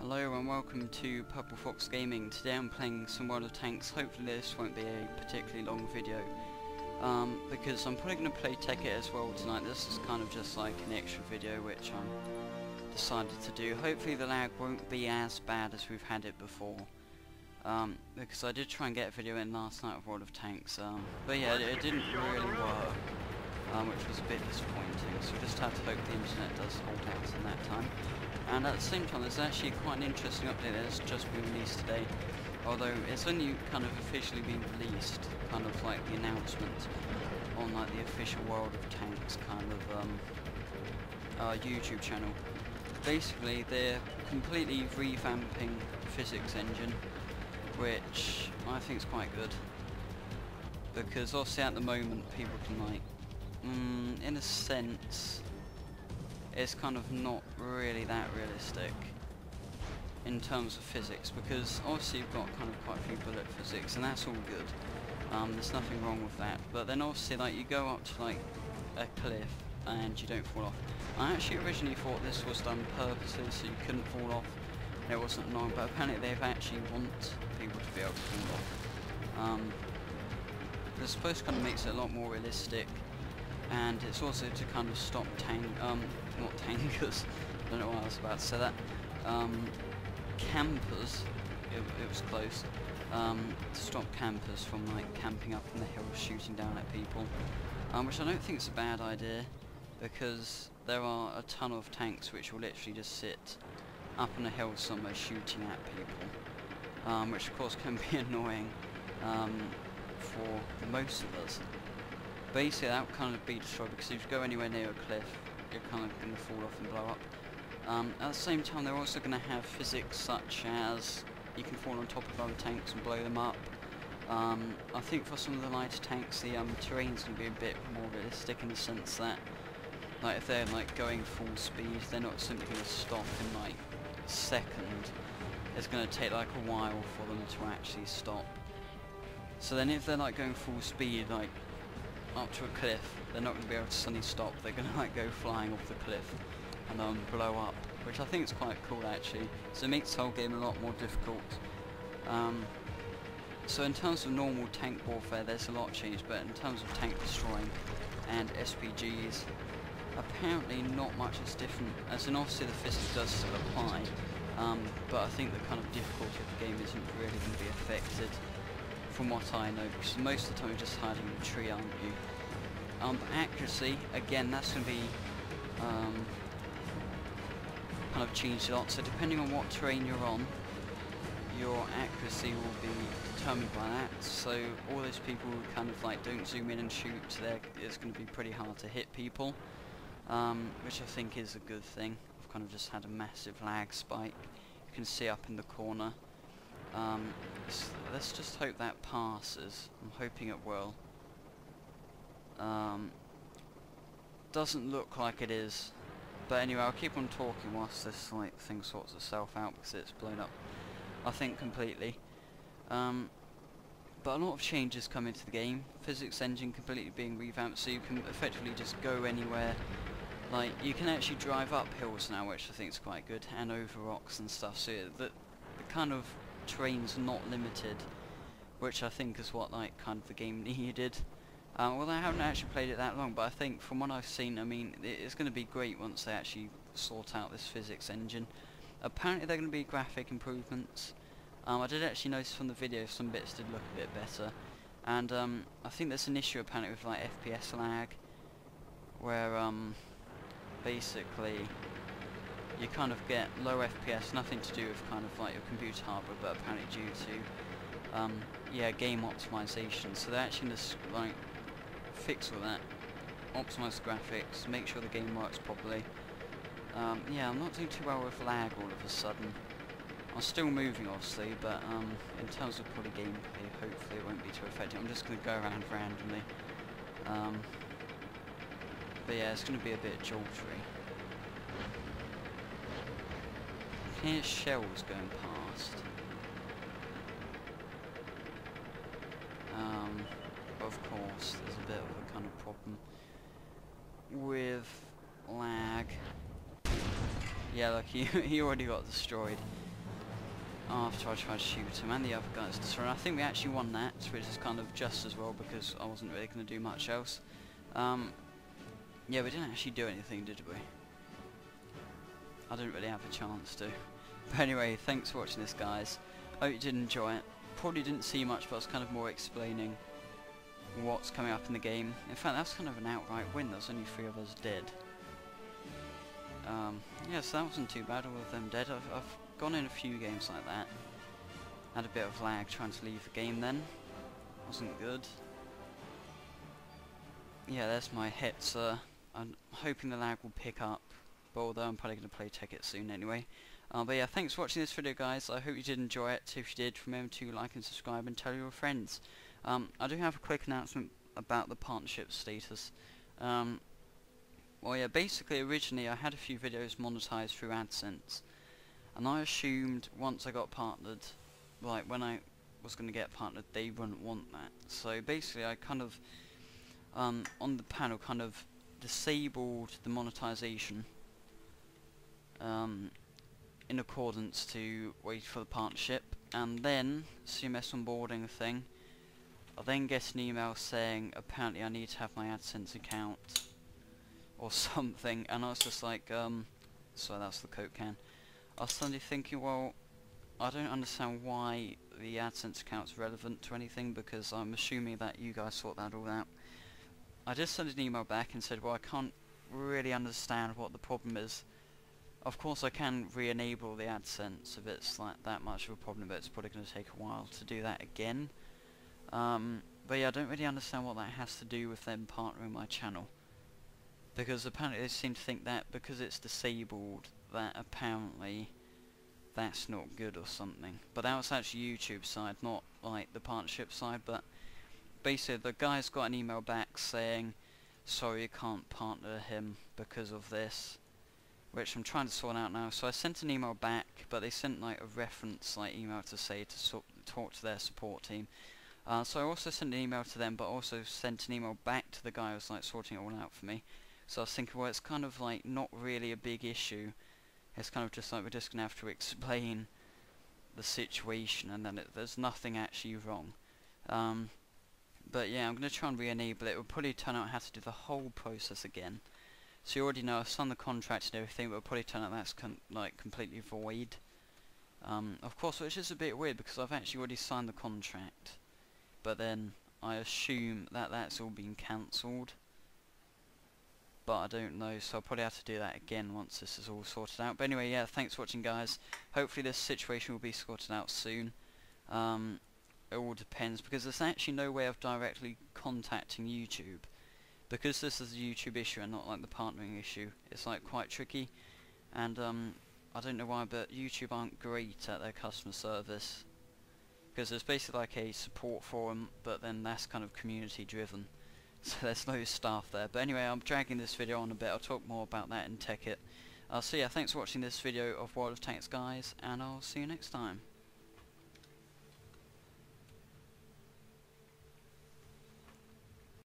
Hello and welcome to Purple Fox Gaming. Today I'm playing some World of Tanks. Hopefully this won't be a particularly long video, because I'm probably going to play Take It as well tonight. This is kind of just like an extra video which I decided to do. Hopefully the lag won't be as bad as we've had it before, because I did try and get a video in last night of World of Tanks, but yeah, it didn't really work, which was a bit disappointing, so we just have to hope the internet does hold out in that time. And at the same time, there's actually quite an interesting update that's just been released today, although it's only kind of officially been released, kind of like the announcement on like the official World of Tanks kind of YouTube channel. Basically, they're completely revamping the physics engine, which I think is quite good, because obviously at the moment people can like, in a sense, it's kind of not really that realistic in terms of physics, because obviously you've got kind of quite a few bullet physics, and that's all good. There's nothing wrong with that. But then obviously, like, you go up to like a cliff and you don't fall off. I actually originally thought this was done purposely so you couldn't fall off and it wasn't annoying, but apparently they've actually want people to be able to fall off. It's supposed to kind of makes it a lot more realistic. And it's also to kind of stop not tankers, I don't know why I was about to say that, campers, it was close, to stop campers from like camping up in the hills shooting down at people, which I don't think is a bad idea, because there are a ton of tanks which will literally just sit up on a hill somewhere shooting at people, which of course can be annoying for most of us. Basically that would kind of be destroyed, because if you go anywhere near a cliff you're kind of going to fall off and blow up. At the same time they're also going to have physics such as you can fall on top of other tanks and blow them up. I think for some of the lighter tanks the terrain's going to be a bit more realistic, in the sense that like if they're like going full speed they're not simply going to stop in like a second. It's going to take like a while for them to actually stop. So then if they're like going full speed like up to a cliff, they're not going to be able to suddenly stop. They're going to like go flying off the cliff and blow up, which I think is quite cool actually. So it makes the whole game a lot more difficult. So in terms of normal tank warfare there's a lot changed, but in terms of tank destroying and SPGs, apparently not much is different, as in obviously the physics does still apply, but I think the kind of difficulty of the game isn't really going to be affected, from what I know, because most of the time you're just hiding in a tree, aren't you? Accuracy, again, that's going to be kind of changed a lot, so depending on what terrain you're on, your accuracy will be determined by that. So all those people who kind of like don't zoom in and shoot, it's going to be pretty hard to hit people, which I think is a good thing. I've kind of just had a massive lag spike, you can see up in the corner. Let's just hope that passes. I'm hoping it will. Doesn't look like it is, but anyway, I'll keep on talking whilst this like thing sorts itself out, because it's blown up, I think, completely. But a lot of changes come into the game. Physics engine completely being revamped, so you can effectively just go anywhere. Like you can actually drive up hills now, which I think is quite good, and over rocks and stuff. So the kind of terrain's not limited, which I think is what like kind of the game needed. Well, I haven't actually played it that long, but I think from what I've seen, I mean, it's going to be great once they actually sort out this physics engine. Apparently there are going to be graphic improvements. I did actually notice from the video some bits did look a bit better, and I think there's an issue apparently with like FPS lag, where basically you kind of get low FPS, nothing to do with kind of like your computer hardware, but apparently due to yeah, game optimization. So they're actually just like fix all that, optimize the graphics, make sure the game works properly. Yeah, I'm not doing too well with lag all of a sudden. I'm still moving obviously, but in terms of probably gameplay, hopefully it won't be too affected. I'm just going to go around randomly. But yeah, it's going to be a bit joltery. Here's shells going past. Of course, there's a bit of a kind of problem with lag. Yeah, look, he already got destroyed. after I tried to shoot him and the other guys destroyed. I think we actually won that, which is kind of just as well because I wasn't really going to do much else. Yeah, we didn't actually do anything, did we? I didn't really have a chance to. But anyway, thanks for watching this, guys. Hope you did enjoy it. Probably didn't see much, but I was kind of more explaining what's coming up in the game. In fact, that's kind of an outright win. There's only 3 of us dead. Yeah, so that wasn't too bad, all of them dead. I've gone in a few games like that. Had a bit of lag trying to leave the game then. Wasn't good. Yeah, there's my hits. I'm hoping the lag will pick up, but although I'm probably going to play Tekkit soon anyway. But yeah, thanks for watching this video, guys. I hope you did enjoy it. If you did, remember to like and subscribe and tell your friends. I do have a quick announcement about the partnership status. Well, yeah, basically originally I had a few videos monetized through AdSense, and I assumed once I got partnered, like when I was going to get partnered, they wouldn't want that. So basically I kind of, on the panel, kind of disabled the monetization in accordance to wait for the partnership, and then CMS onboarding thing, I then get an email saying apparently I need to have my AdSense account or something, and I was just like, so that's the Coke can. I was suddenly thinking, well, I don't understand why the AdSense account's relevant to anything, because I'm assuming that you guys sort that all out. I just sent an email back and said, well, I can't really understand what the problem is. Of course I can re-enable the AdSense if it's like that much of a problem, but it's probably going to take a while to do that again. But yeah, I don't really understand what that has to do with them partnering my channel. Because apparently they seem to think that because it's disabled, that apparently that's not good or something. But that was actually YouTube's side, not like the partnership side. But basically the guy's got an email back saying, sorry, you can't partner him because of this, which I'm trying to sort out now. So I sent an email back, but they sent like a reference like email to say to talk to their support team. So I also sent an email to them, but also sent an email back to the guy who was like sorting it all out for me. So I was thinking, well, it's kind of like not really a big issue. It's kind of just like we're just going to have to explain the situation, and then there's nothing actually wrong. But yeah, I'm going to try and re-enable it. It will probably turn out I have to do the whole process again. So you already know I've signed the contract and everything, but it'll probably turn out that's like completely void. Of course, which is a bit weird because I've actually already signed the contract, but then I assume that that's all been cancelled. But I don't know, so I'll probably have to do that again once this is all sorted out. But anyway, yeah, thanks for watching, guys. Hopefully this situation will be sorted out soon. It all depends, because there's actually no way of directly contacting YouTube. Because this is a YouTube issue and not like the partnering issue, it's like quite tricky. And I don't know why, but YouTube aren't great at their customer service. Because there's basically like a support forum, but then that's kind of community driven. So there's no staff there. But anyway, I'm dragging this video on a bit. I'll talk more about that in Tekkit. So yeah, thanks for watching this video of World of Tanks, guys, and I'll see you next time.